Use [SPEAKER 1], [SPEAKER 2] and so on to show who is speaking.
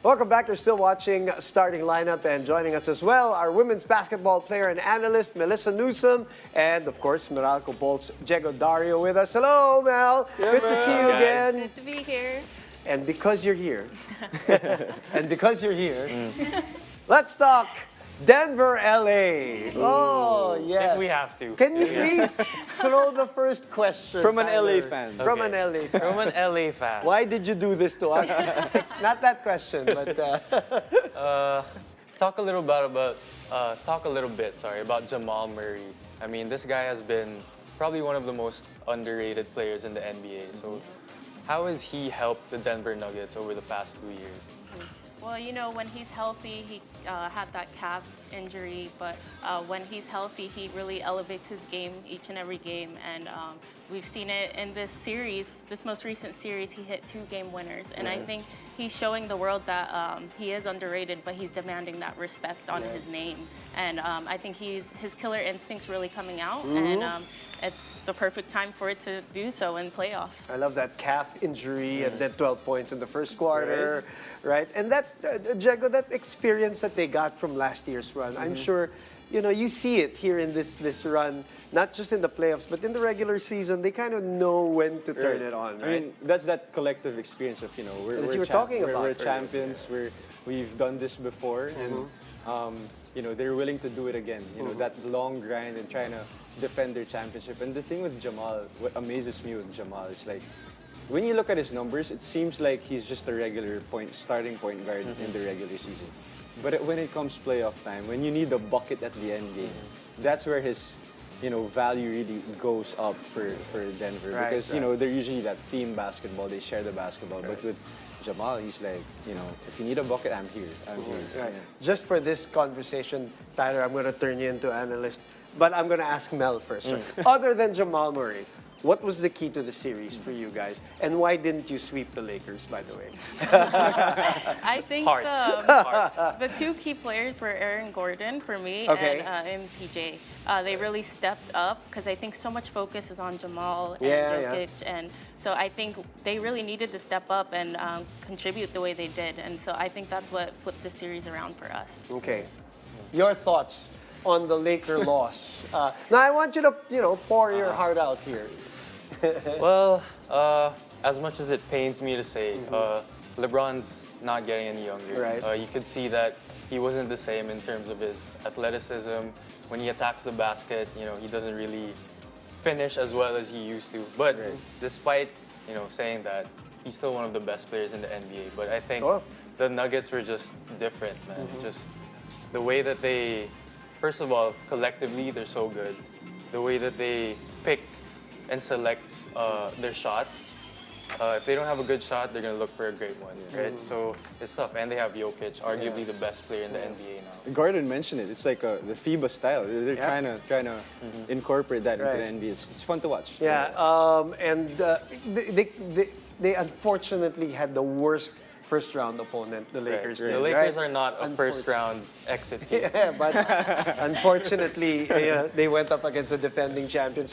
[SPEAKER 1] Welcome back. You're still watching Starting Lineup, and joining us as well, our women's basketball player and analyst, Melissa Newsome, and of course, Meralco Bolts, Dario with us. Hello, Mel. Good to see you again.
[SPEAKER 2] Good to be here.
[SPEAKER 1] And because you're here, let's talk Denver, LA. Oh, yes.
[SPEAKER 3] If we have to.
[SPEAKER 1] Can you please throw the first question?
[SPEAKER 4] From an
[SPEAKER 1] Tyler?
[SPEAKER 4] LA fan.
[SPEAKER 1] From an LA fan.
[SPEAKER 3] From an LA fan.
[SPEAKER 1] Why did you do this to us? Not that question, but...
[SPEAKER 3] Talk a little bit about Jamal Murray. I mean, this guy has been probably one of the most underrated players in the NBA. So how has he helped the Denver Nuggets over the past 2 years?
[SPEAKER 2] Well, you know, when he's healthy, he had that calf injury, but when he's healthy, he really elevates his game each and every game. And we've seen it in this series, this most recent series, he hit 2 game winners. And I think he's showing the world that he is underrated, but he's demanding that respect on his name. And I think his killer instinct's really coming out, and it's the perfect time for it to do so in playoffs.
[SPEAKER 1] I love that calf injury and then 12 points in the first quarter, right? And that, Diego, that experience that they got from last year's run, I'm sure, you know, you see it here in this run, not just in the playoffs, but in the regular season. They kind of know when to turn it on, right?
[SPEAKER 4] I mean, that's that collective experience of, you know, we're champions, we've done this before, and you know, they're willing to do it again. You know, that long grind and trying to defend their championship. And the thing with Jamal, what amazes me with Jamal is like, when you look at his numbers, it seems like he's just a regular starting point guard in the regular season. But when it comes playoff time, when you need a bucket at the end game, that's where his, you know, value really goes up for Denver. Because, you know, they're usually that team basketball, they share the basketball. But with Jamal, he's like, you know, if you need a bucket, I'm here.
[SPEAKER 1] Right. Yeah. Just for this conversation, Tyler, I'm going to turn you into analyst. But I'm going to ask Mel first. Right? Other than Jamal Murray, what was the key to the series for you guys? And why didn't you sweep the Lakers, by the way?
[SPEAKER 2] I think the 2 key players were Aaron Gordon for me and MPJ. They really stepped up because I think so much focus is on Jamal and Jokic. And so I think they really needed to step up and contribute the way they did. And so I think that's what flipped the series around for us.
[SPEAKER 1] Okay. Your thoughts on the Laker loss? Now, I want you to, you know, pour your heart out here.
[SPEAKER 3] Well, as much as it pains me to say, LeBron's not getting any younger.
[SPEAKER 1] Right.
[SPEAKER 3] You could see that he wasn't the same in terms of his athleticism. When he attacks the basket, you know, he doesn't really finish as well as he used to. But despite, you know, saying that, he's still one of the best players in the NBA. But I think the Nuggets were just different, man. Just the way that they, first of all, collectively, they're so good. The way that they pick and select their shots. If they don't have a good shot, they're going to look for a great one, right? So it's tough. And they have Jokic, arguably the best player in the NBA now.
[SPEAKER 4] Gordon mentioned it. It's like the FIBA style. They're trying to incorporate that into the NBA. It's fun to watch.
[SPEAKER 1] Yeah, and they unfortunately had the worst first-round opponent, the Lakers did.
[SPEAKER 3] The Lakers are not a first-round exit team.
[SPEAKER 1] Yeah, but unfortunately, they went up against the defending champions.